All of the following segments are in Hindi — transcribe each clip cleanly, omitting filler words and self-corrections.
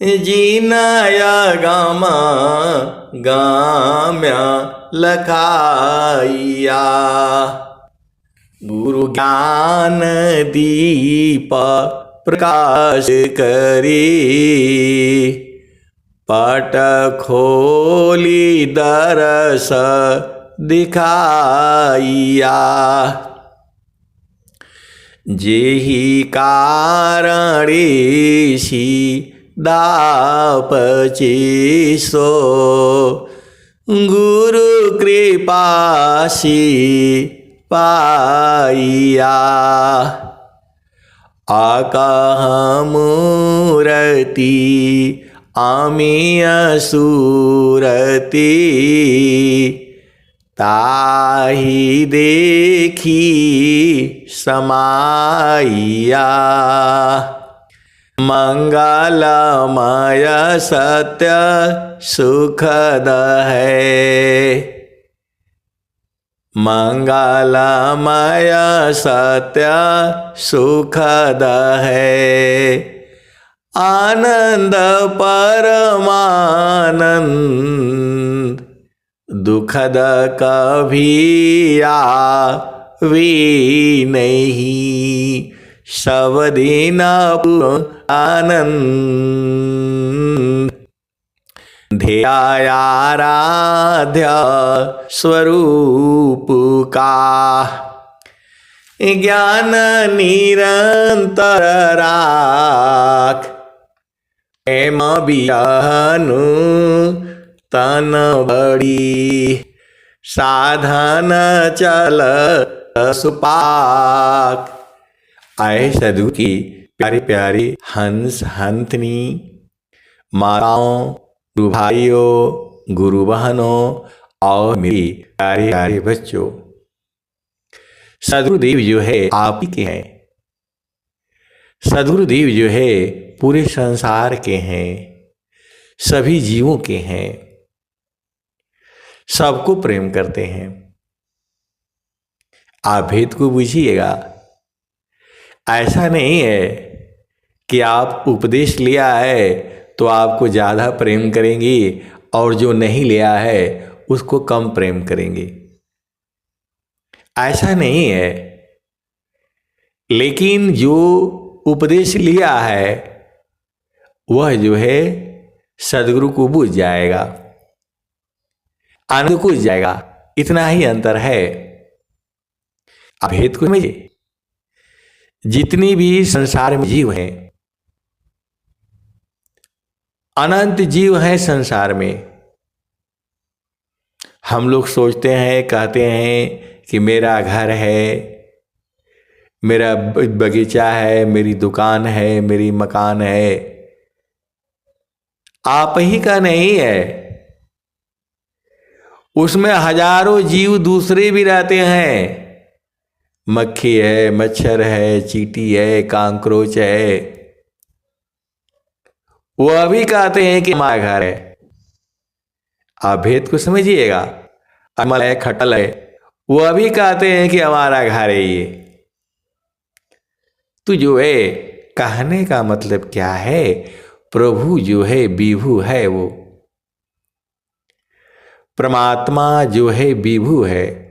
जीनाया गामा गाम्या लखाइया। गुरु ज्ञान दीप प्रकाश करी, पट खोली दरस दिखाइया। जेहि कारणेशी दापची सो, गुरु कृपासी पाइया। आकाह मूरति आमिय सूरति, ताहि देखी समाइया। मंगलमय सत्य सुखद है, मंगलमय सत्य सुखद है। आनंद परमानंद दुखद कभी आवे नहीं, सब दिन आनंद। ध्येयाराध्य स्वरूप का, ज्ञान निरंतर राख। प्रेम बिहनु तन बड़ी, साधन चल सुपाक। आए सदगुरु की प्यारी प्यारी हंस हंसनी माताओं, गुरु भाइयों, गुरु बहनों और मेरी प्यारे प्यारे बच्चों, सदगुरुदेव जो है आप ही के हैं। सदगुरुदेव जो है पूरे संसार के हैं, सभी जीवों के हैं, सबको प्रेम करते हैं। आप भेद को बुझिएगा। ऐसा नहीं है कि आप उपदेश लिया है तो आपको ज़्यादा प्रेम करेंगी और जो नहीं लिया है उसको कम प्रेम करेंगे, ऐसा नहीं है। लेकिन जो उपदेश लिया है वह जो है सदगुरु को बुझ जाएगा, आनंद को बुझ जाएगा। इतना ही अंतर है। आप भेद को समझिए। जितनी भी संसार में जीव हैं, अनंत जीव हैं संसार में। हम लोग सोचते हैं, कहते हैं कि मेरा घर है, मेरा बगीचा है, मेरी दुकान है, मेरी मकान है। आप ही का नहीं है, उसमें हजारों जीव दूसरे भी रहते हैं। मक्खी है, मच्छर है, चींटी है, कांकरोच है। वह भी कहते हैं कि हमारा घर है। आप भेद को समझिएगा। अमल है, खटल है, वह भी कहते हैं कि हमारा घर है ये। तो जो है कहने का मतलब क्या है, प्रभु जो है विभु है, वो परमात्मा जो है विभु है।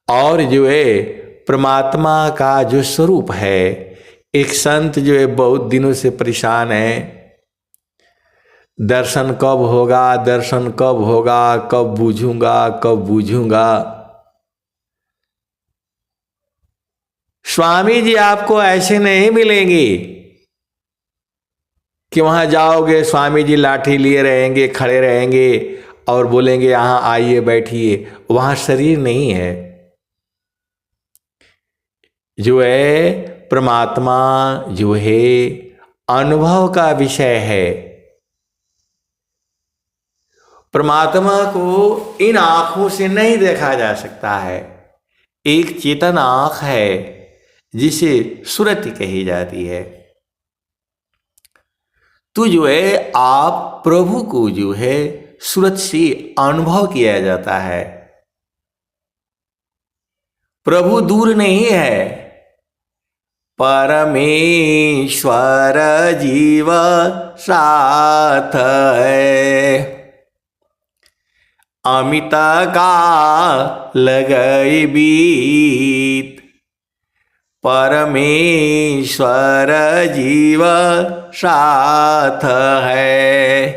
और जो है परमात्मा का जो स्वरूप है, एक संत जो है बहुत दिनों से परेशान है, दर्शन कब होगा, दर्शन कब होगा, कब बूझूंगा, कब बूझूंगा। स्वामी जी आपको ऐसे नहीं मिलेंगे कि वहां जाओगे स्वामी जी लाठी लिए रहेंगे, खड़े रहेंगे और बोलेंगे यहाँ आइए बैठिए। वहां शरीर नहीं है। जो है परमात्मा जो है अनुभव का विषय है। परमात्मा को इन आंखों से नहीं देखा जा सकता है। एक चेतन आंख है जिसे सुरति कही जाती है। तो जो है आप प्रभु को जो है सुरत से अनुभव किया जाता है। प्रभु दूर नहीं है, परमेश्वर जीव साथ है। अमित काल गए बीत, परमेश्वर जीव साथ है।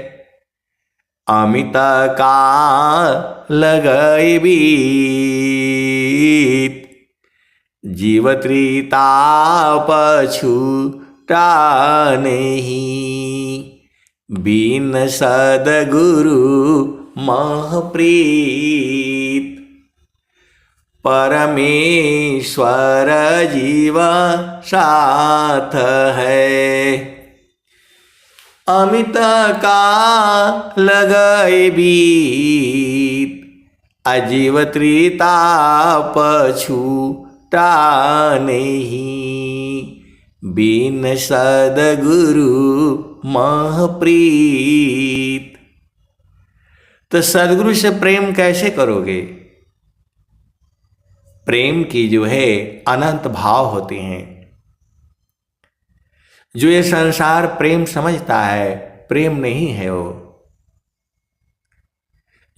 अमित काल गए बीत, जीव त्रिताप छूटा नहीं। बिन सद्गुरु महप्रीत, परमेश्वर जीव साथ है। अमित काल गए बीत, अजीव त्रिताप छूटा नहीं। बिन सद्गुरु महप्रीत। तो सद्गुरु से प्रेम कैसे करोगे? प्रेम की जो है अनंत भाव होते हैं। जो ये संसार प्रेम समझता है, प्रेम नहीं है वो।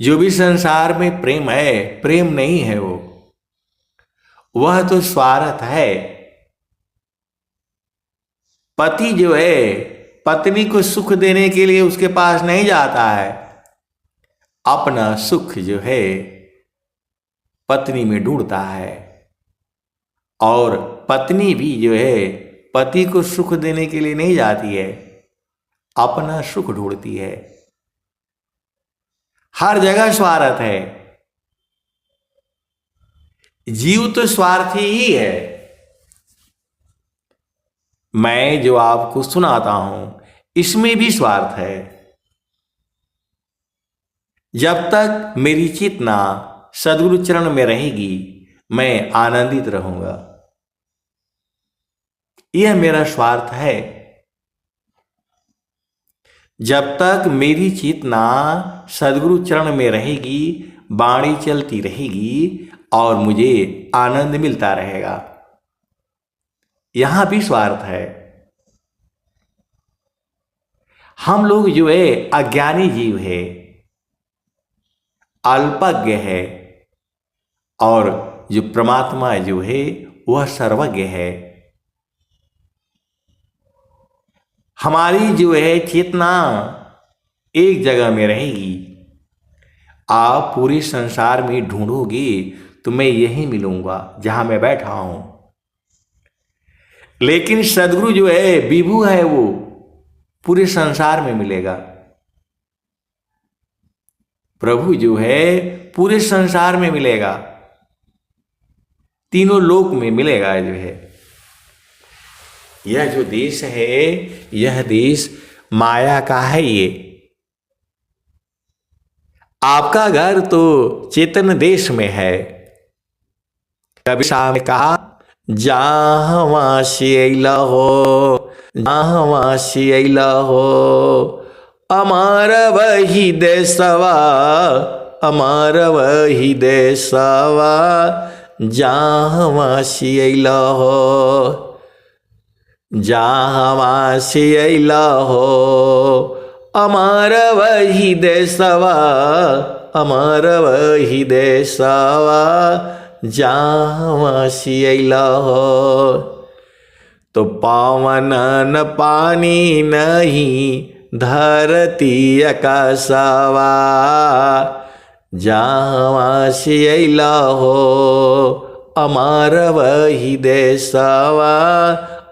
जो भी संसार में प्रेम है, प्रेम नहीं है वो। वह तो स्वार्थ है। पति जो है पत्नी को सुख देने के लिए उसके पास नहीं जाता है, अपना सुख जो है पत्नी में ढूंढता है। और पत्नी भी जो है पति को सुख देने के लिए नहीं जाती है, अपना सुख ढूंढती है। हर जगह स्वार्थ है। जीव तो स्वार्थी ही है। मैं जो आपको सुनाता हूं इसमें भी स्वार्थ है। जब तक मेरी चेतना सद्गुरु चरण में रहेगी, मैं आनंदित रहूंगा। यह मेरा स्वार्थ है। जब तक मेरी चेतना सद्गुरु चरण में रहेगी, वाणी चलती रहेगी और मुझे आनंद मिलता रहेगा। यहां भी स्वार्थ है। हम लोग जो है अज्ञानी जीव है, अल्पज्ञ है, और जो परमात्मा जो है वह सर्वज्ञ है। हमारी जो है चेतना एक जगह में रहेगी। आप पूरे संसार में ढूंढोगे तो मैं यहीं मिलूंगा जहां मैं बैठा हूं। लेकिन सद्गुरु जो है विभु है, वो पूरे संसार में मिलेगा। प्रभु जो है पूरे संसार में मिलेगा, तीनों लोक में मिलेगा। जो है यह जो देश है, यह देश माया का है। ये आपका घर तो चेतन देश में है। कबीर साहब ने कहा, जहाँ वासी अइला हो, जहाँ वासी अइला हो, अमार वही देशवा, अमार वही देशवा, जहाँ वासी अइला हो, जहाँ वासी अइला हो, अमार वही देशवा, अमार वही देशवा, जहाँ वासी अइला हो। तो पावन न पानी नहीं धरती आकाशवा, जहाँ वासी अइला हो, अमार वही देशवा,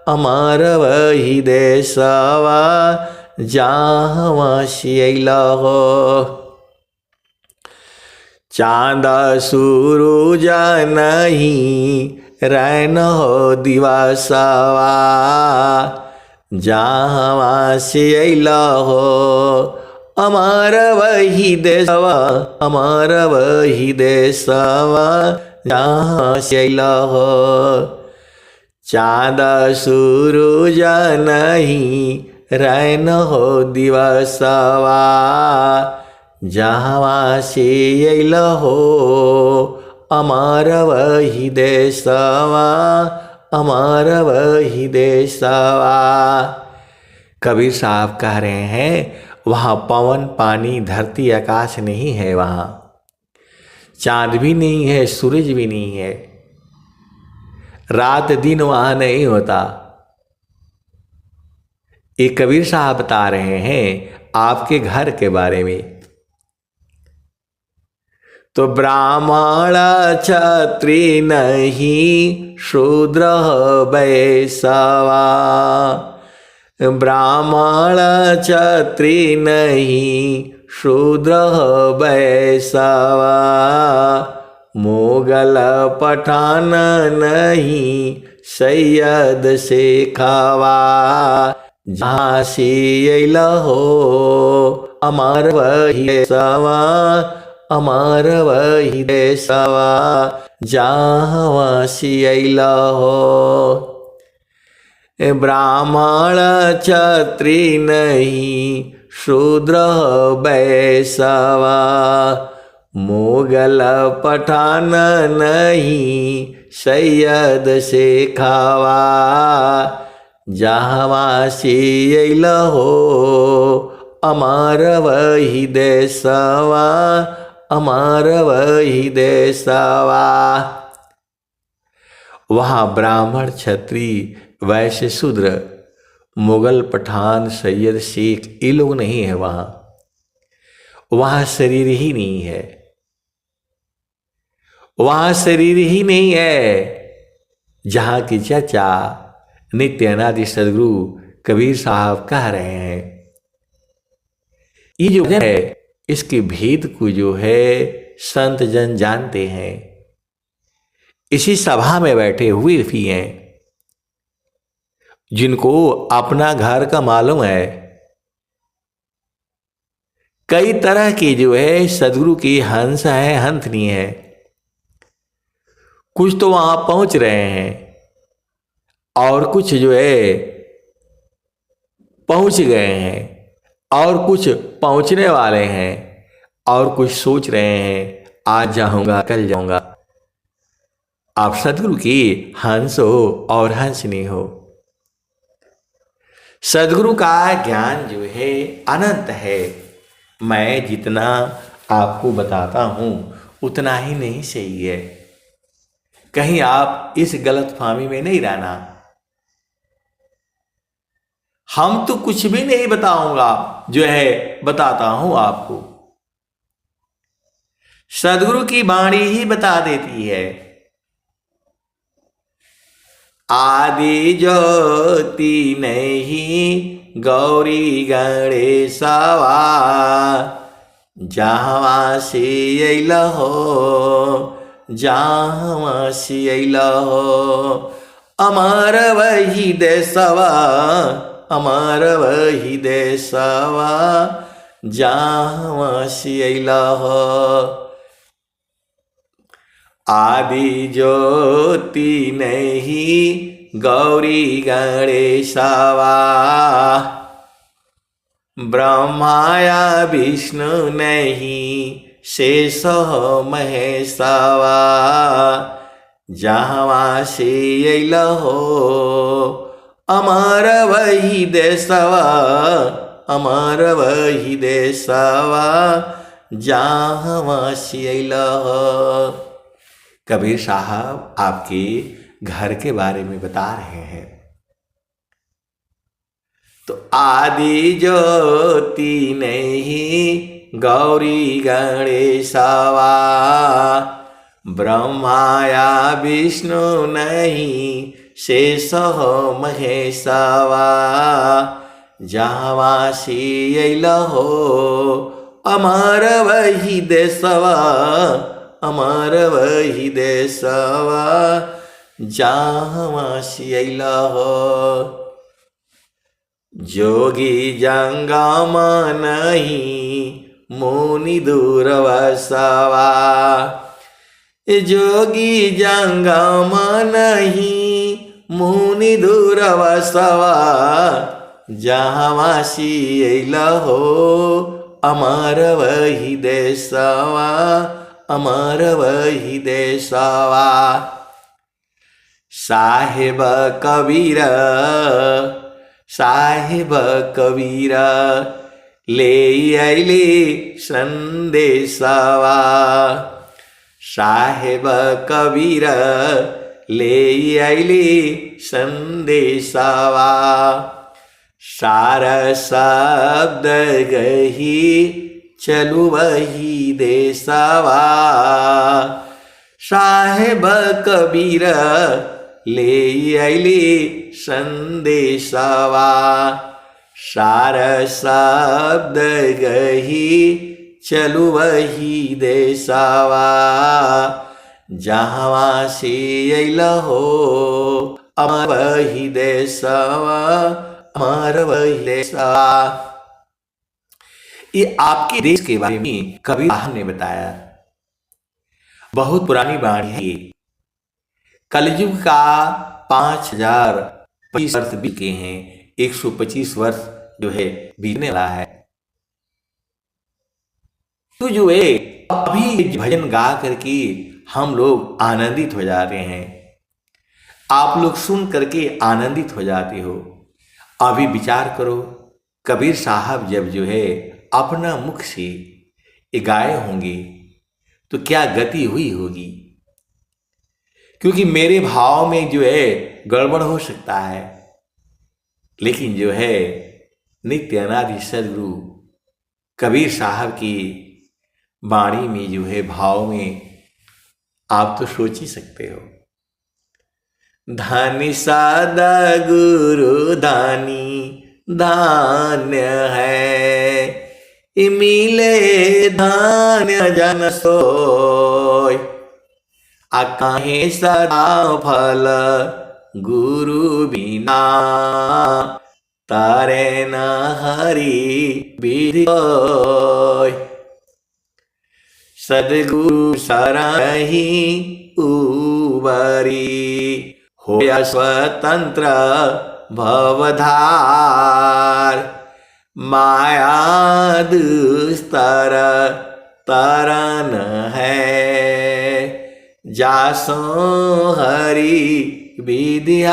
अमार वही देशवा, जहाँ वासी अइला हो। चाँद सूरज नहीं रैन हो दिवसवा, जहाँ वासी अइला हो, अमार वही देशवा, अमार वही देशवा, जहाँ वासी अइला हो। चाँद सूरज नहीं रैन हो दिवसवा, जहाँ वासी अइला हो, अमार वही देशवा, अमर वही देशवा। कबीर साहब कह रहे हैं वहाँ पवन पानी धरती आकाश नहीं है, वहाँ चांद भी नहीं है, सूरज भी नहीं है, रात दिन वहाँ नहीं होता। ये कबीर साहब बता रहे हैं आपके घर के बारे में। तो ब्राह्मण क्षत्रिय नहीं शूद्र वैश्यवा, ब्राह्मण क्षत्रिय नहीं शूद्र वैश्यवा, मुगल पठान नहीं सैयद शेखवा, झांसी अइलहो अमर वही देशवा, अमर वही देशवा, झांसी अइलहो। ब्राह्मण क्षत्रिय नहीं शूद्र वैश्यवा, मुगल पठान नहीं सैयद शेखवा, जहाँवासी अइलहो अमर वही देशवा, अमर वही देशवा। वहाँ ब्राह्मण क्षत्रिय वैश्य शूद्र मुगल पठान सैयद शेख ये लोग नहीं है, वहाँ शरीर ही नहीं है, वहाँ शरीर ही नहीं है। जहाँ की चर्चा नित्यानंद सदगुरु कबीर साहब कह रहे हैं, ये जो है इसके भेद को जो है संत जन जानते हैं, इसी सभा में बैठे हुए भी हैं, जिनको अपना घर का मालूम है। कई तरह की जो है सदगुरु की हंस है, हंथनी है, कुछ तो वहां पहुंच रहे हैं और कुछ जो है पहुंच गए हैं और कुछ पहुंचने वाले हैं और कुछ सोच रहे हैं आज जाऊंगा कल जाऊंगा। आप सदगुरु की हंस हो और हंसनी हो। सदगुरु का ज्ञान जो है अनंत है, मैं जितना आपको बताता हूं उतना ही नहीं सही है, कहीं आप इस गलतफहमी में नहीं रहना। हम तो कुछ भी नहीं बताऊंगा, जो है बताता हूं आपको, सदगुरु की वाणी ही बता देती है। आदि ज्योति नहीं गौरी गणेशवा, जहाँवासी अइलहो जहाँवासी अइलहो, अमर वही देशवा, अमर वही देशवा, जहाँवासी अइलहो। आदि ज्योति नहीं गौरी गणेशवा, ब्रह्माया विष्णु नहीं शेष महेशवा, जहाँवासी अइलहो अमर वही देशवा, अमर वही देशवा, जहाँवासी अइलहो। कबीर साहब आपके घर के बारे में बता रहे हैं। तो आदि ज्योति नहीं गौरी गणेशवा, ब्रह्माया विष्णु नहीं शेष महेशवा, जहाँवासी अइलहो अमर वही देशवा, अमर वही देशवा, जहाँवासी अइलहो। जोगी जंगम नहीं मुनि दूरवसवा, जोगी जंगम नहीं मुनि दूरवसवा, जहाँवासी अइलहो अमर वही देशवा, अमर वही देशवा। साहेब कबीर साहेब कबीर ले आइले संदेशवा। साहेब कबीर ले आइले संदेशवा। सारा शब्द गही चलु वही देशवा। साहेब कबीर ले आइले संदेशवा। सारा शब्द गही चलु वही देशवा। जहाँ से अइला हो अमर वही देशवा, अमर वही देशवा। ये आपके देश के बारे में कबीर साहब ने बताया। बहुत पुरानी वाणी है ये। कलयुग का 5025 वर्ष बीते हैं। 125 वर्ष जो है बीतने वाला है। तो जो है अभी भजन गा करके हम लोग आनंदित हो जाते हैं। आप लोग सुन करके आनंदित हो जाते हो। अभी विचार करो, कबीर साहब जब जो है अपना मुख से ये गाए होंगे तो क्या गति हुई होगी। क्योंकि मेरे भाव में जो है गड़बड़ हो सकता है, लेकिन जो है नित्य अनादि सदगुरु कबीर साहब की वाणी में जो है भाव में आप तो सोच ही सकते हो। धानी सादा गुरु धानी धान्य है, मिले धान्य जन सोय। आकाहे सदा फल गुरु बिना, तारे न हरि विधि। सद्गुरु शरणहि उबरी, होया स्वतंत्र भवधार। माया दुस्तर तरन है, जासो हरि विद्यार।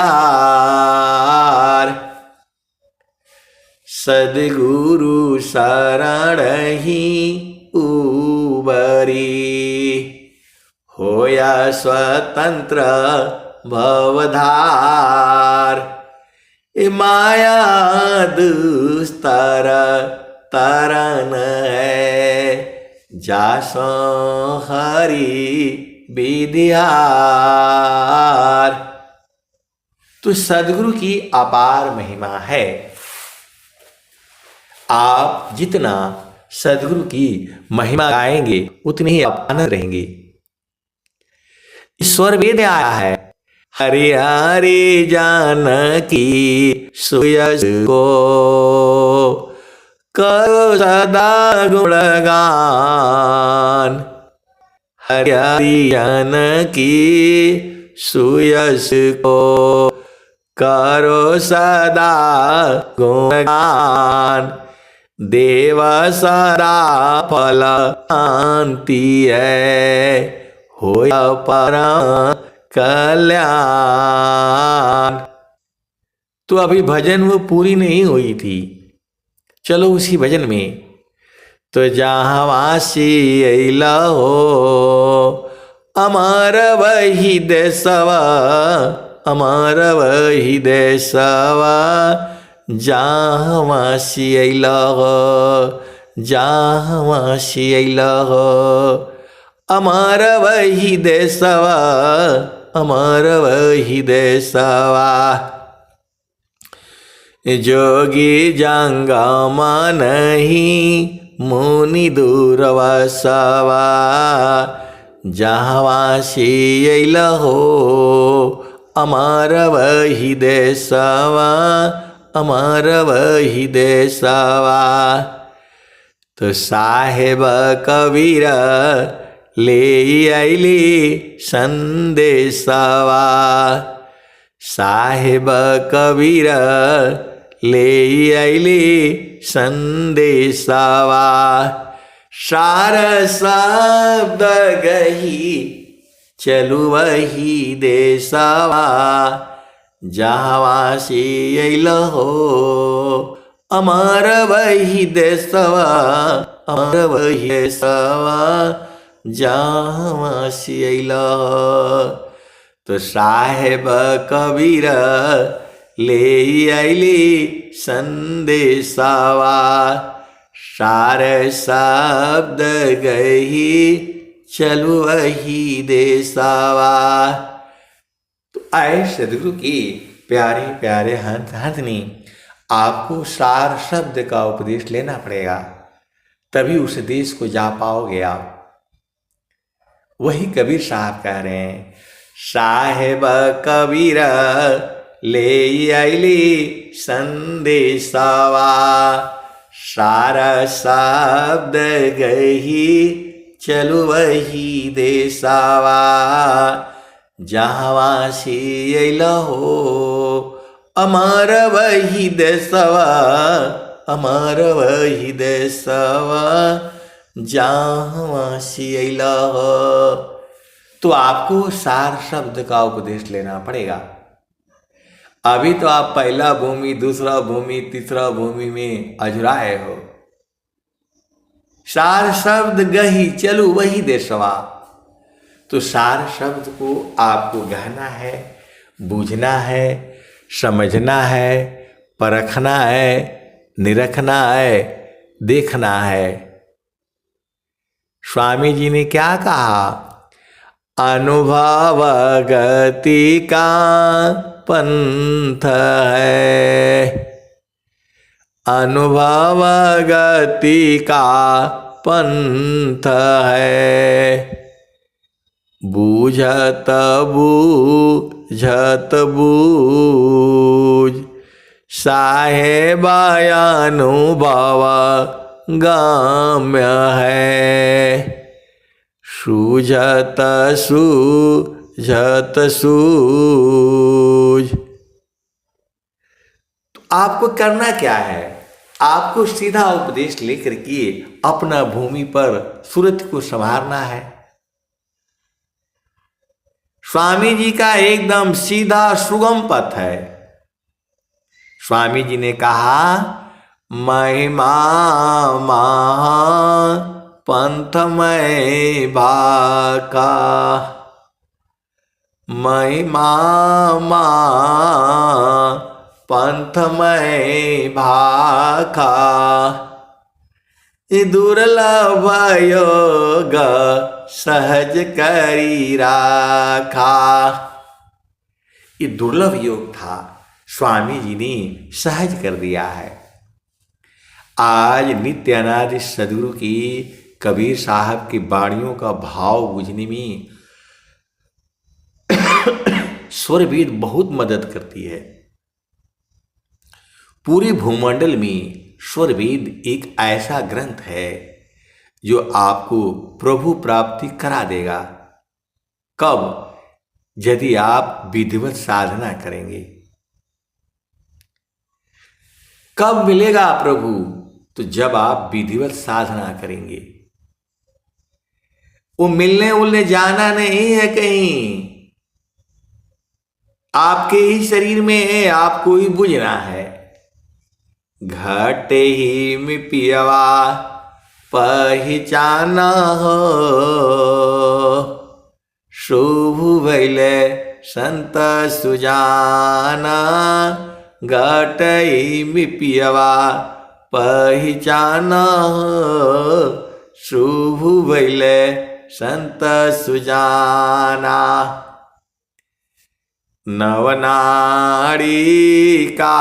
सद्गुरु शरण ही उबरी, होया स्वतंत्र भवधार। माया दुस्तर तरन है, जासो हरि विद्यार। तो सद्गुरु की अपार महिमा है। आप जितना सद्गुरु की महिमा गाएंगे उतने ही आप आनंद रहेंगे। ईश्वर वेद आया है, हरे हरे जानकी सुयस को, करो सदा गुणगान। हरे हरे जानकी सुयस को, करो सदा गुणगान। देव सदा फल शांति है, होया परम कल्याण। तो अभी भजन वो पूरी नहीं हुई थी। चलो उसी भजन में, तो जहाँ वासी अइला हो अमर वही देशवा, अमर वही देशवा। जहाँ वासी अइला हो, जहाँ वासी अइला हो अमर वही देशवा, अमर वही देशवा। जोगी जंगम नहीं मुनि दूरवसवा, जहाँ वासी अइला हो अमर वही देशवा, अमर वही देशवा। तो साहेब कबीर ले आइले संदेशवा। साहेब कबीर ले आइले संदेशवा। सार शब्द गही चलू वही देशवा जहवा से अइल हो। अमर वही देशवा, अमर वही देशवा जहवा से अइल हो। तो साहेब कबीर ले अइली संदेशवा, सारे शब्द गही चलू वही देशवा। तो आए सदगुरु की प्यारे प्यारे हंसनी, आपको सार शब्द का उपदेश लेना पड़ेगा, तभी उस देश को जा पाओगे आप। वही कबीर साहब कह रहे हैं, साहेब कबीर ले अइली संदेशवा, सारा शब्द गही चलू वही देशवा जहवा से अइल हो। अमर वही देशवा, अमर वही देशवा जहवा से अइल हो। तो आपको सार शब्द का उपदेश लेना पड़ेगा। अभी तो आप पहला भूमि, दूसरा भूमि, तीसरा भूमि में अजुराए हो। सार शब्द गही चलू वही देशवा। तो सार शब्द को आपको गहना है, बूझना है, समझना है, परखना है, निरखना है, देखना है। स्वामी जी ने क्या कहा? अनुभव गति का पंथ है, अनुभव गति का पंथ है, बूझत बूझत बूझ, साहेबा अनुभव गम्य है, सूझत सूझत सूझ। तो आपको करना क्या है? आपको सीधा उपदेश लेकर के अपना भूमि पर सूरत को संवारना है। स्वामी जी का एकदम सीधा सुगम पथ है। स्वामी जी ने कहा, महिमा महा पंथमय भाका, महिमा पंथमय भाका, दुर्लभ योग सहज करी राखा। ये दुर्लभ योग था, स्वामी जी ने सहज कर दिया है। आज नित्य अनादि सदगुरु की कबीर साहब की वाणियों का भाव बुझने में स्वरवेद बहुत मदद करती है। पूरे भूमंडल में स्वरवेद एक ऐसा ग्रंथ है जो आपको प्रभु प्राप्ति करा देगा। कब? यदि आप विधिवत साधना करेंगे। कब मिलेगा प्रभु? तो जब आप विधिवत साधना करेंगे। वो मिलने उलने जाना नहीं है कहीं, आपके ही शरीर में है, आपको ही बुझना है। घट ही में पियवा पहचाना हो, शुभ भैले संत सुजाना, घट ही में पियवा पहचाना हो, शुभ भैले संत सुजाना। नवनाड़ी का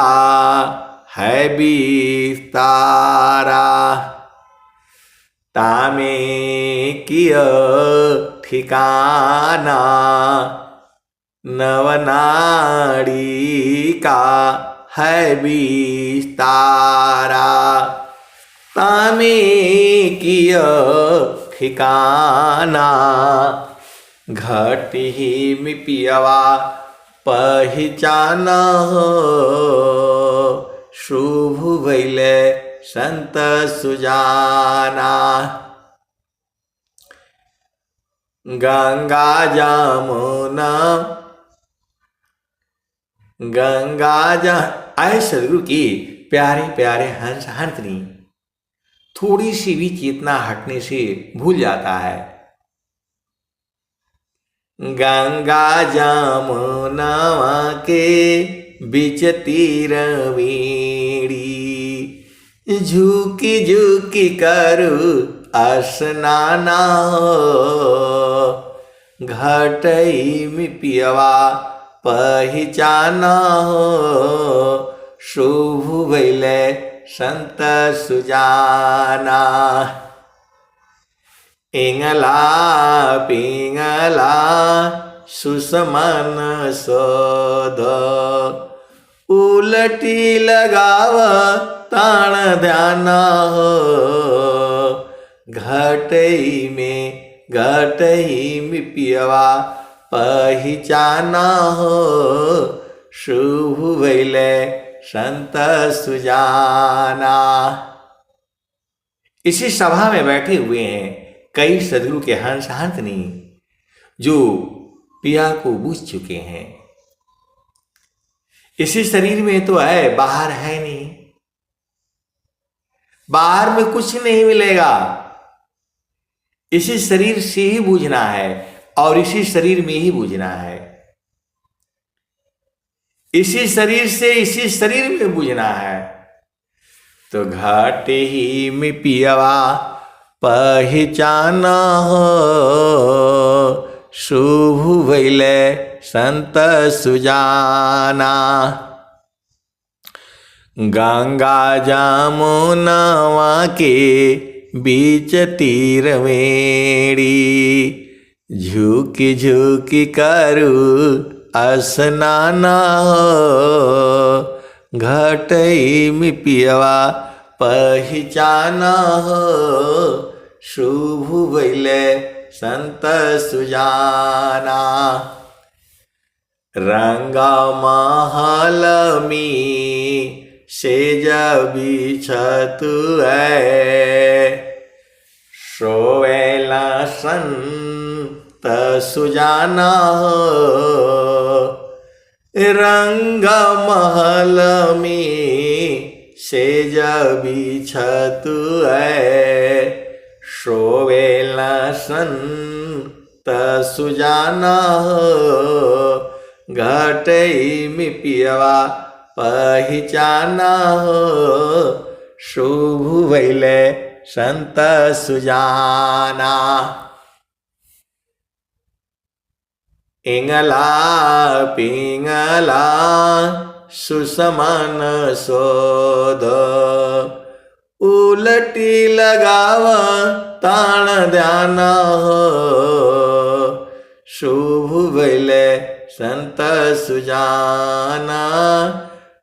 है विस्तारा, तामे किया ठिकाना, नवनाड़ी का है विस्तारा, तामे किया ठिकाना, घट ही में पियवा पहचाना हो, शुभ भैले संत सुजाना। गंगा जमुना गंगा जा आए सदगुरु की प्यारे प्यारे हंस हंसनी थोड़ी सी भी चेतना हटने से भूल जाता है। गंगा जमुना के बीच तीरवीड़ी झुकी झुकी करू स्नाना घटई में पियवा पहचाना शुभ भैले संत सुजाना। इंगला पिंगला सुसमन सोध उलटी लगाव ताण ध्यान घटई में पियवा पहचाना शुभ भैले संत सुजाना। इसी सभा में बैठे हुए हैं कई सदगुरु के हंस हंसनी जो पिया को बूझ चुके हैं। इसी शरीर में तो है, बाहर है नहीं। बाहर में कुछ नहीं मिलेगा, इसी शरीर से ही बूझना है और इसी शरीर में ही बूझना है। इसी शरीर से इसी शरीर में बूझना है। तो घाट ही में पियवा पहचाना शुभ भैले संत सुजाना। गंगा जमुना के बीच तीरवेड़ी झुकी झुकी करू स्नाना घटई में पियवा पहचाना शुभ भैले संत सुजाना। रंगा महल में सेज बिछतु है सोवेला संत सुजाना रंग महल में सेज बिछतु है सोवेला संत सुजाना घटई में पियवा पहचाना शुभ भैले संत सुजाना। इंगला पिंगला सुसमन सोध उलटी लगाव ताण ध्यान शुभ भैले संत सुजाना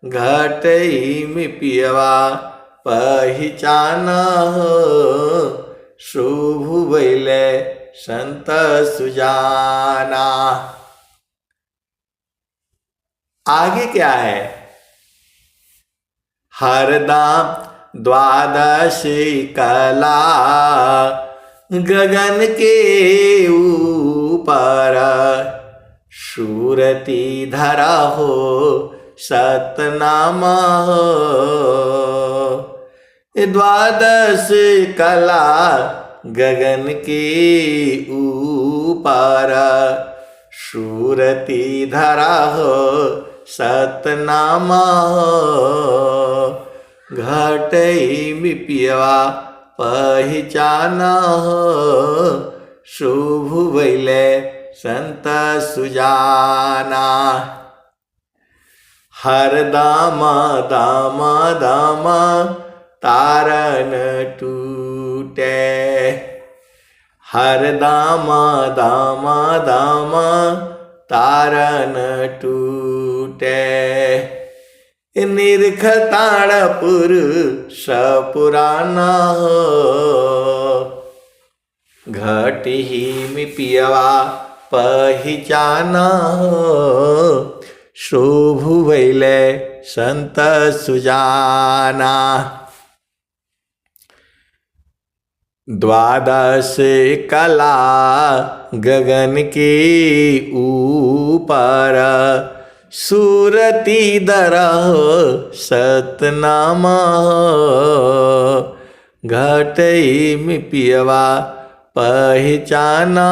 घटई में पियवा पहचाना शुभ भैले संत सुजाना। आगे क्या है? हरदम द्वादशी कला गगन के ऊपर सूरती धरा हो सतनामा द्वादश कला गगन के ऊपर सूरती धरा हो सतनामा घटई में पियवा पहचाना शुभ भैले संत सुजाना। हर दामा दामा दामा तारन टूटे हर दामा दामा दामा तारन टूटे निरखताड़ पुरुष पुराना घट ही में पियवा पहचाना शुभ भैले संत सुजाना। द्वादश कला गगन के ऊपर, सूरती दरह सतनामा, घटई में पियवा पहचाना,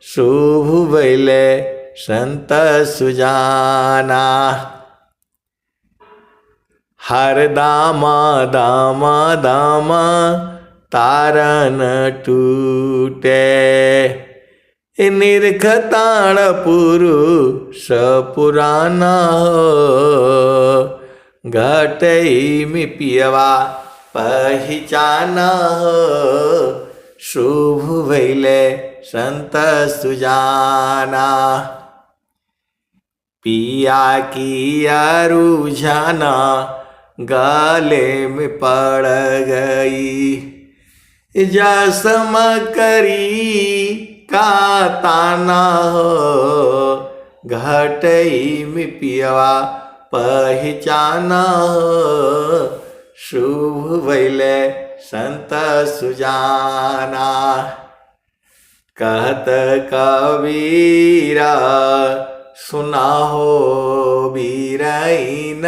शुभ बैले संत सुजाना। हर दामा दामा दामा तारन टूटे, निरखताण पुरुष पुराना, घटई में पियवा पहचाना, शुभ भैले संत सुजाना। पिया की रुझाना गाले में पड़ गई, जसम करी का ताना, घटई में पियवा पहचाना, शुभ भैले संत सुजाना। कहत कबीरा सुना हो बीरईन,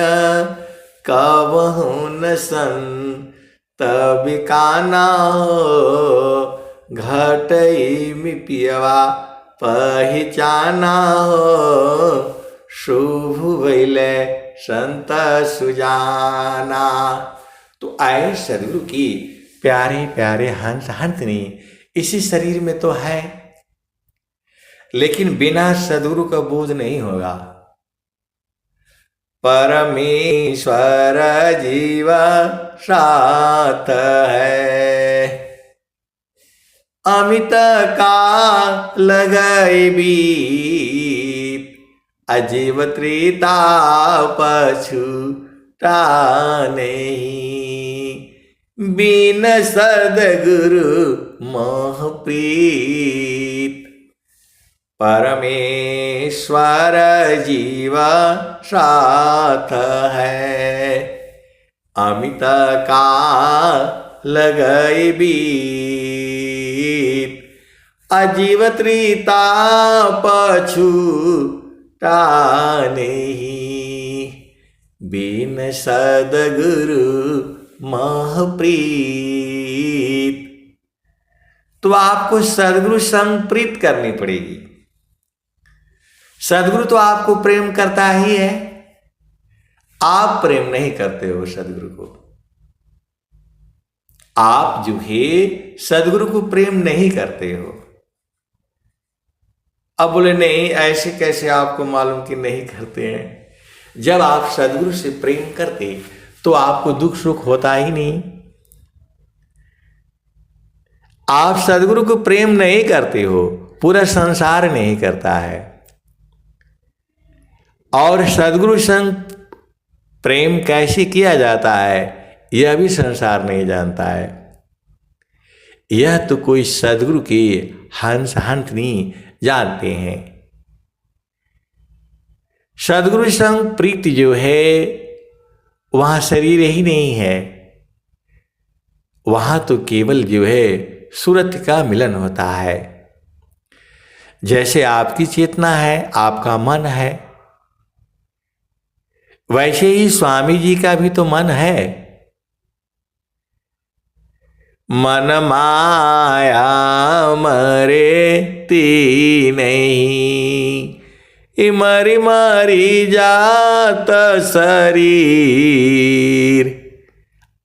कबहु न संत बिकाना, घटई में पियवा पहचाना, शुभ भैले संत सुजाना। तो आए सदगुरु की प्यारे प्यारे हंस हंसनी इसी शरीर में तो है, लेकिन बिना सदगुरु का बोझ नहीं होगा। परमेश्वर जीवा साथ है, अमित का लगाई बीत, अजीव त्रिता पछूता नहीं, बिन सदगुरु मोह प्रीत। परमेश्वर जीवा साथ है, अमित का लगई बीत, अजीव त्रिता पछूता नहीं, बिन सदगुरु मोह प्रीत। तो आपको सदगुरु संग प्रीत करनी पड़ेगी। सदगुरु तो आपको प्रेम करता ही है, आप प्रेम नहीं करते हो सदगुरु को। आप जो है सदगुरु को प्रेम नहीं करते हो। अब बोले नहीं, ऐसे कैसे आपको मालूम कि नहीं करते हैं? जब आप सदगुरु से प्रेम करते तो आपको दुख सुख होता ही नहीं। आप सदगुरु को प्रेम नहीं करते हो, पूरा संसार नहीं करता है। और सदगुरु संग प्रेम कैसे किया जाता है यह भी संसार नहीं जानता है। यह तो कोई सदगुरु के हंस हंसनी जानते हैं। सदगुरु संग प्रीति जो है वहां शरीर ही नहीं है, वहां तो केवल जो है सूरत का मिलन होता है। जैसे आपकी चेतना है, आपका मन है, वैसे ही स्वामी जी का भी तो मन है। मन माया मरे ती नहीं, मरी मरी जात शरीर,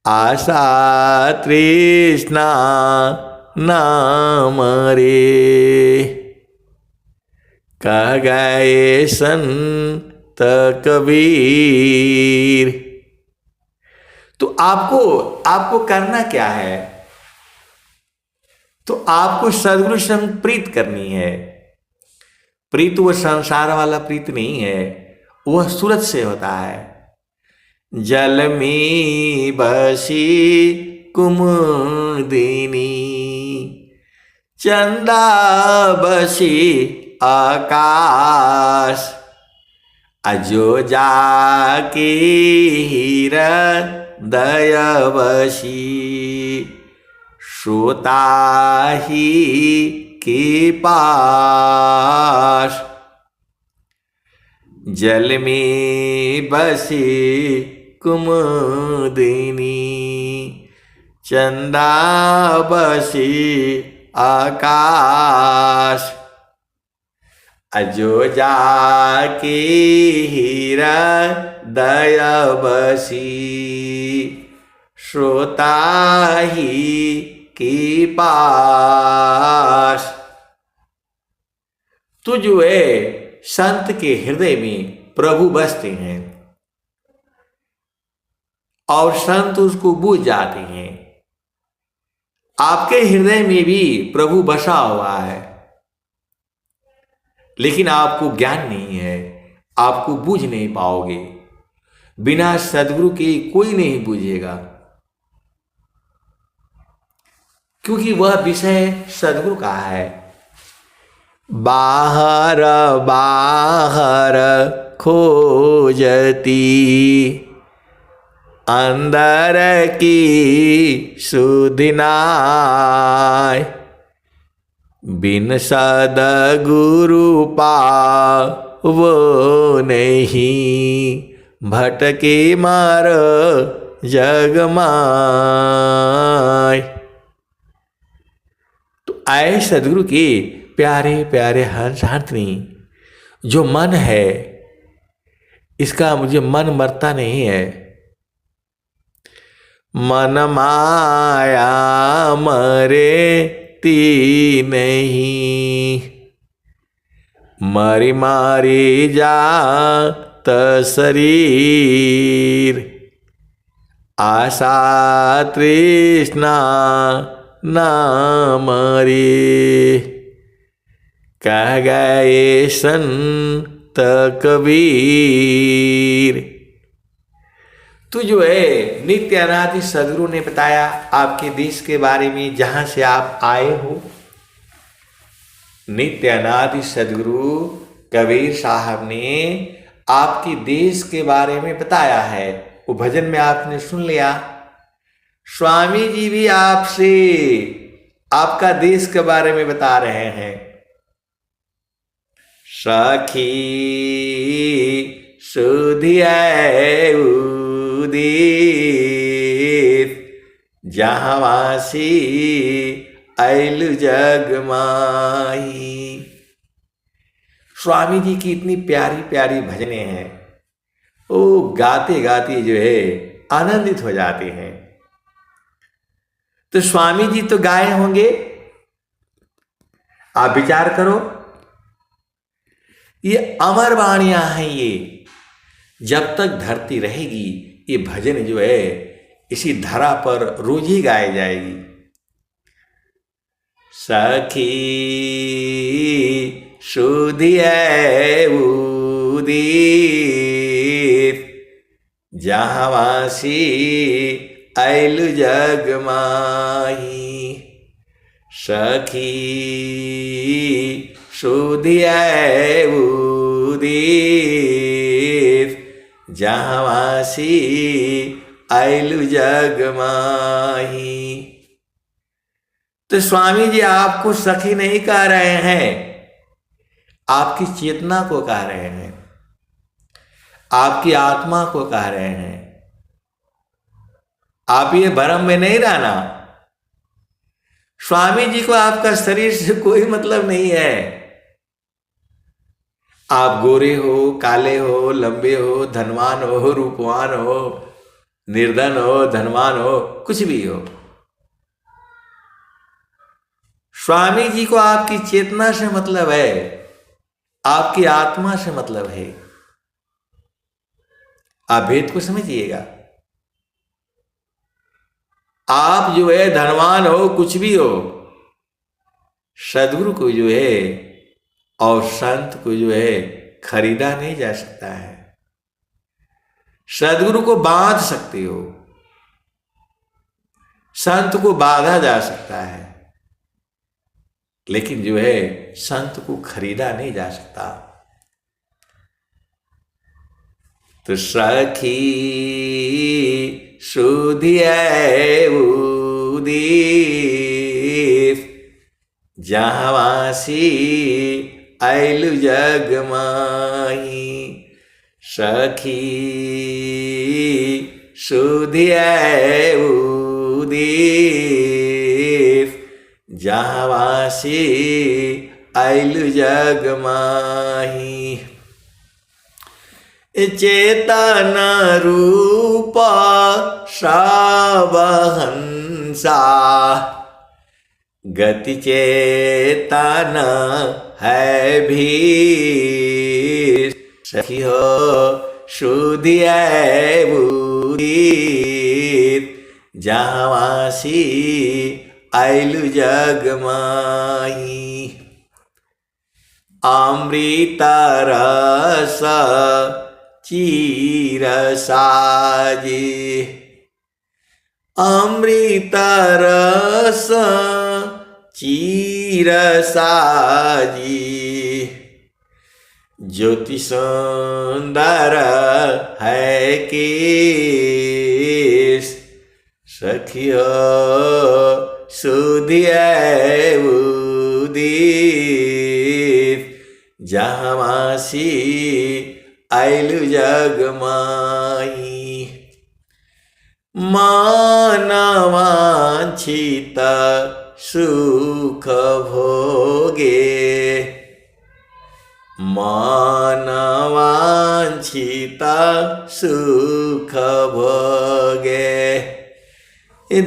आशा तृष्णा ना मरे, कह गए संत कबीर। तो आपको करना क्या है? तो आपको सदगुरु संग प्रीत करनी है। प्रीत वो संसार वाला प्रीत नहीं है, वह सूरत से होता है। जल में बसी कुमुदिनी, चंदा बसी आकाश, अजो जाकी हृदय बसी, श्रोता ही के पास, जल में बसे कुमुदिनी, चंदा बसे आकाश, अजो जाके हृदय बसी, श्रोता ही के पास। तो जो है संत के हृदय में प्रभु बसते हैं और संत उसको बूझ जाते हैं। आपके हृदय में भी प्रभु बसा हुआ है, लेकिन आपको ज्ञान नहीं है, आपको बूझ नहीं पाओगे। बिना सद्गुरु के कोई नहीं बूझेगा, क्योंकि वह विषय सद्गुरु का है। बाहर बाहर खोजती, अंदर की सुधि नाय, बिन सद्गुरु पावो नहीं, भटके मार जग माय। तो आए सद्गुरु के प्यारे प्यारे हंसनी, जो मन है इसका मुझे मन मरता नहीं है। मन माया मरे ती नहीं, मरी मारी जात शरीर, आशा तृष्णा ना मरे, कह गए संत कबीर। तो जो है नित्य अनादि सद्गुरु ने बताया आपके देश के बारे में, जहां से आप आए हो। नित्य अनादि सद्गुरु कबीर साहब ने आपके देश के बारे में बताया है। वो भजन में आपने सुन लिया। स्वामी जी भी आपसे आपका देश के बारे में बता रहे हैं। सखी सुधिया उदित, जहावासी ऐलु जग माही। स्वामी जी की इतनी प्यारी प्यारी भजनें हैं, वो गाते गाते जो है आनंदित हो जाते हैं। तो स्वामी जी तो गाए होंगे, आप विचार करो, ये अमर वाणियां हैं। ये जब तक धरती रहेगी ये भजन जो है इसी धरा पर रोज ही गाई जाएगी। सखी सुधिया उदित, जहावासी ऐलु जग माही। सखी सुधिया उदित, जहावासी ऐलु जग माही। तो स्वामी जी आपको सखी नहीं कह रहे हैं, आपकी चेतना को कह रहे हैं, आपकी आत्मा को कह रहे हैं। आप ये भ्रम में नहीं रहना। स्वामी जी को आपका शरीर से कोई मतलब नहीं है। आप गोरे हो, काले हो, लंबे हो, धनवान हो, रूपवान हो, निर्धन हो, धनवान हो, कुछ भी हो, स्वामी जी को आपकी चेतना से मतलब है, आपकी आत्मा से मतलब है। आप भेद को समझिएगा। आप जो है धनवान हो, कुछ भी हो, सद्गुरु को जो है और संत को जो है खरीदा नहीं जा सकता है। सद्गुरु को बांध सकते हो, संत को बांधा जा सकता है, लेकिन जो है संत को खरीदा नहीं जा सकता। तो सखी सुधिया उदित, जहाँवासी आइलु जग माही। सखी सुधियै उदित जहाँवासी आइलु जग माही। चेतन रूप सबहंसा गति चेतन है भी। सखी हो सुधियै उदित जहाँवासी आइलु जग माही। अमृत रस चीर साजे अमृत रस चीर साजी। ज्योति सुंदर है केश सखियो सुधियै उदित जहाँवासी आइलु जग माही। मानवांछित सुख भोगे मानवांछित सुख भोगे।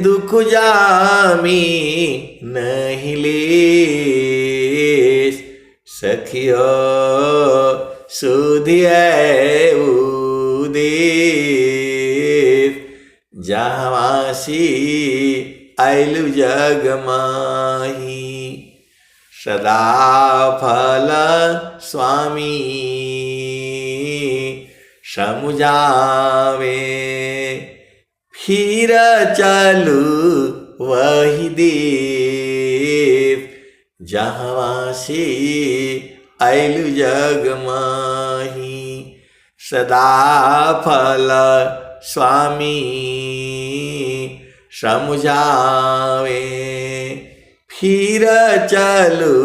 दुख जामी नहीं लेस सखियो सुधियै उदित जहाँवासी आइलु जग माही। सदा फल स्वामी समुझावे फिर चलू वही देव जहाँवासी आइलु जग माही। सदा फल स्वामी समुझावे फिर चलू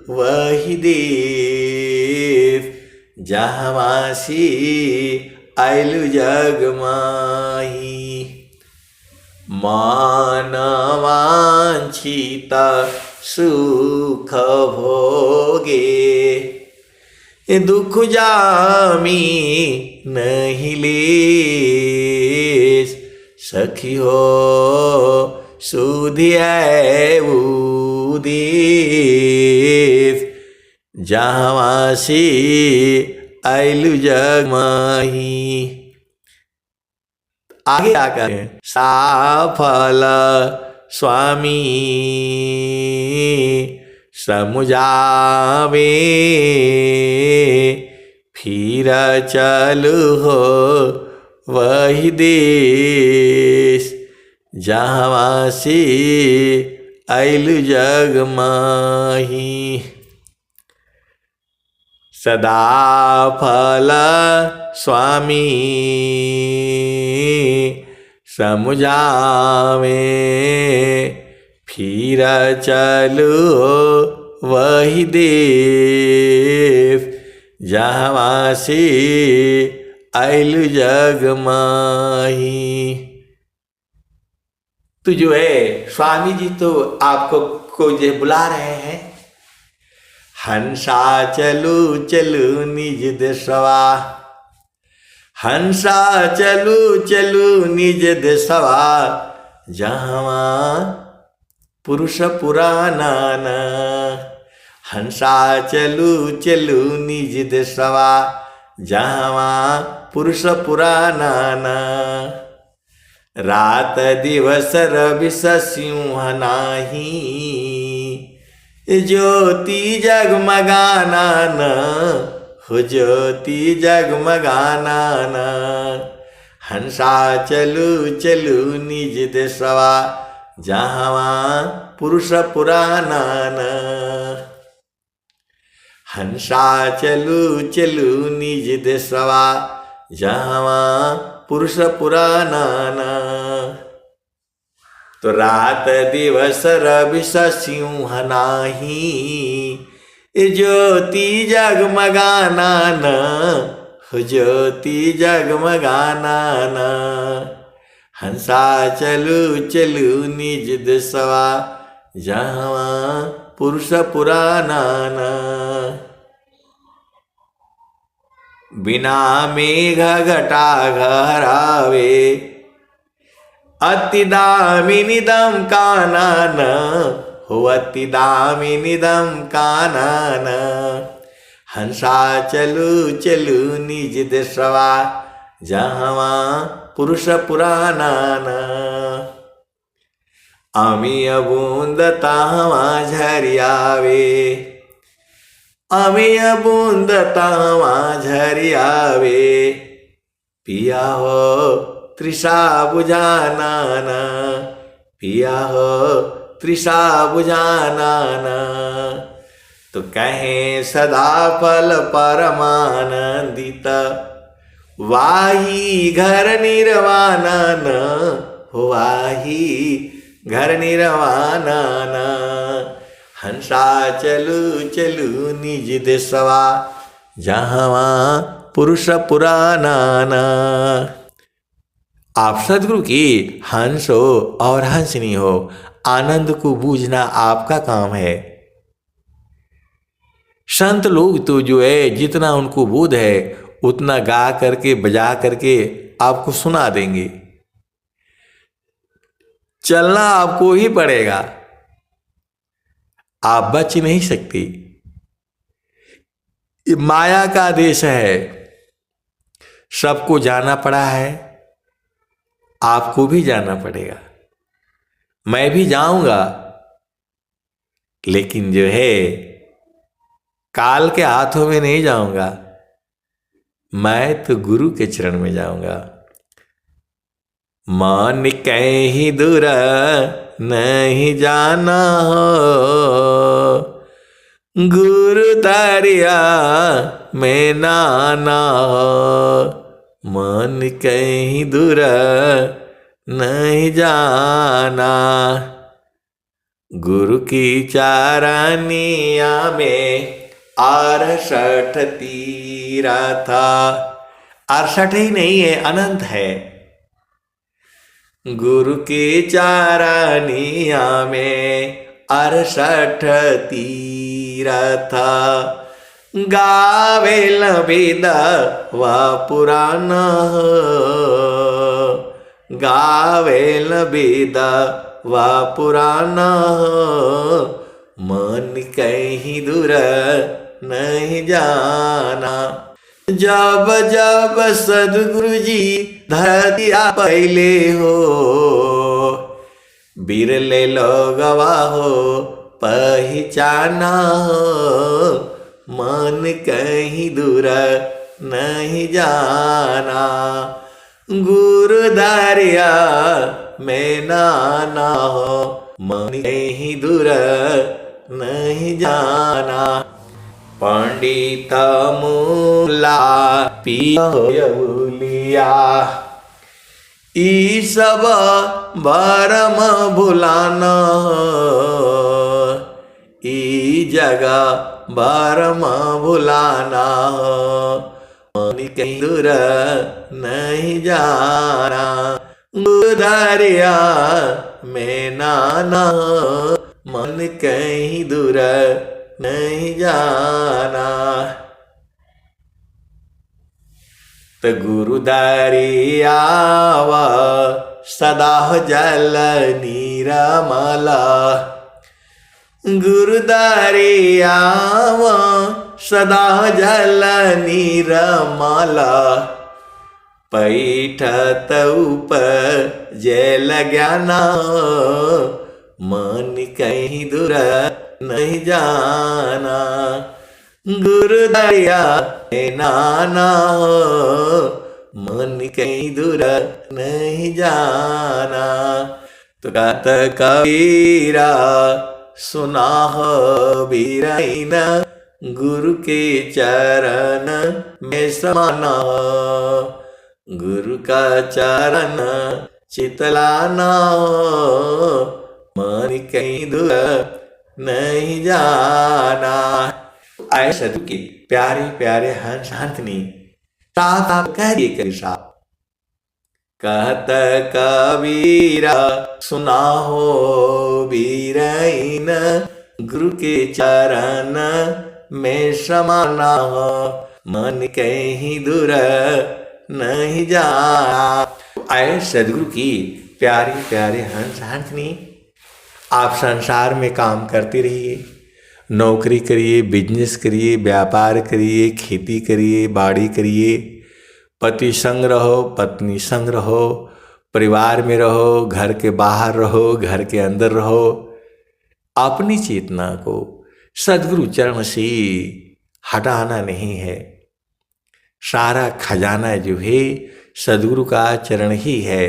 वही देव जहाँवासी आइलु जग माही। मानवांछित सुख भोगे दुख जामी नहीं लेस सखी हो सुधियै उदित जहाँवासी आइलु जग माही। आगे आकर सफल स्वामी समुझावे फिर चलू हो वही देश जहाँवासी आइलु जग माही। सदा फल स्वामी समुझावे फिर चलू वही देव जहाँवासी आइलु जग माही। तो जो है स्वामी जी तो आपको को जो बुला रहे हैं। हंसा चलू चलू निज देशवा हंसा चलू चलू निज देशवा जहाँ पुरुष पुराना न। हंसा चलू चलू निज देशवा जहाँ पुरुष पुराना न। रात दिवस रविश सिंह नाही ज्योति जगमगाना न हो ज्योति जगमगाना न। हंसा चलू चलू निज देशवा जहाँ पुरुष पुराना न। हंसा चलू चलू निज देशवा जहाँ पुरुष पुराना न। तो रात दिवस रवि सिंह नाही, ज्योति जगमगाना न, ज्योति जगमगाना न। हंसा चलू चलू निज देशवा, जहाँ पुरुष पुराना न। बिना मेघ घटा घरावे, अति दामिनीदम कानन, हो अति दामिनीदम कानन। हंसा चलू चलू निज देशवा, जहाँ पुरुष पुराना न। अमिय बूंद तावा झरियावे, अमिय बूंद तावा झरियावे। पिया हो तृषा बुझाना न, पिया हो तृषा बुझाना न। तो कहें सदा फल परमानंदित, वाही घर निर्वाण न, वाही घर निर्वाण न। हंसा चलू चलू निज देशवा, जहाँ पुरुष पुराना न। आप सदगुरु की हंस हो और हंसनी हो, आनंद को बूझना आपका काम है। संत लोग तो जो है जितना उनको बोध है उतना गा करके बजा करके आपको सुना देंगे। चलना आपको ही पड़ेगा, आप बच नहीं सकते। ये माया का देश है, सबको जाना पड़ा है, आपको भी जाना पड़ेगा। मैं भी जाऊंगा, लेकिन जो है काल के हाथों में नहीं जाऊंगा, मैं तो गुरु के चरण में जाऊंगा। मान कहीं दूर नहीं जाना हो, गुरु दरिया में नाना हो। मान कहीं दूर नहीं जाना, गुरु की चारानिया में 68 तीर्थ, 68 ही नहीं है, अनंत है। गुरु के चारानिया में 68 तीर्थ, गावेल वेद व पुराण, गावेल वेद व पुराण। मन कहीं दूर नहीं जाना, जब जब सदगुरु जी धरतिया पहले हो, बिरले लोगवा हो पहचाना हो। मन कहीं दूर नहीं जाना, गुरु दरिया में नाना हो। मन कहीं दूर नहीं जाना, पंडित मूला पिया, ई सब भरम भुलाना, ई जगह भरम भुलाना। मन कहीं दूर नहीं जाना, दरिया में नाना। मन कहीं दूर नहीं जाना, तो गुरु दरियावा सदा जल निरमला। गुरु दरियावा सदा जल निरमला, पैठत ऊपर जल ज्ञाना। मन कहीं दूर नहीं जाना, गुरु दरिया में नाना हो। मन कहीं दूर नहीं जाना, तो गात कबीरा सुना हो बीराइन, गुरु के चरण में समाना। गुरु का चरण चितलाना, मन कहीं दूर नहीं जाना। आए सदगुरु के प्यारे प्यारे हंस हंसनी साथ आप कह दिए कबीर साहब। कहत कबीरा सुना हो वीरहीन, गुरु के चरण में समाना, मन कहीं दूर नहीं जाना। आए सदगुरु की प्यारे प्यारे हंस हंसनी, आप संसार में काम करते रहिए, नौकरी करिए, बिजनेस करिए, व्यापार करिए, खेती करिए, बाड़ी करिए, पति संग रहो, पत्नी संग रहो, परिवार में रहो, घर के बाहर रहो, घर के अंदर रहो। अपनी चेतना को सद्गुरु चरण से हटाना नहीं है। सारा खजाना जो है सद्गुरु का चरण ही है।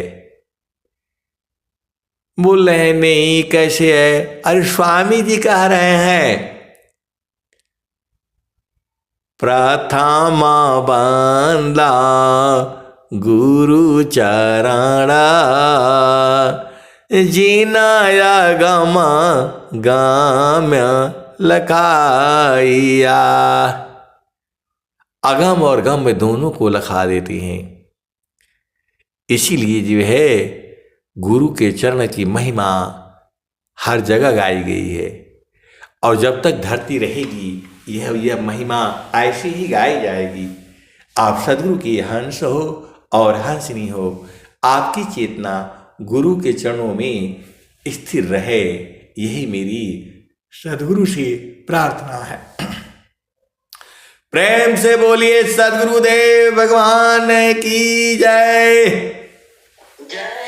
बोल रहे हैं नहीं कैसे है? अरे स्वामी जी कह रहे हैं प्रथमा बंदा गुरु चरणा, जीनाया गम गाम्य लखाइया। अगम और गम्य दोनों को लखा देती हैं। इसीलिए जो है गुरु के चरण की महिमा हर जगह गाई गई है, और जब तक धरती रहेगी यह महिमा ऐसी ही गाई जाएगी। आप सद्गुरु की हंस हो और हंसनी हो, आपकी चेतना गुरु के चरणों में स्थिर रहे, यही मेरी सद्गुरु से प्रार्थना है। प्रेम से बोलिए सद्गुरुदेव भगवान की जय। जय।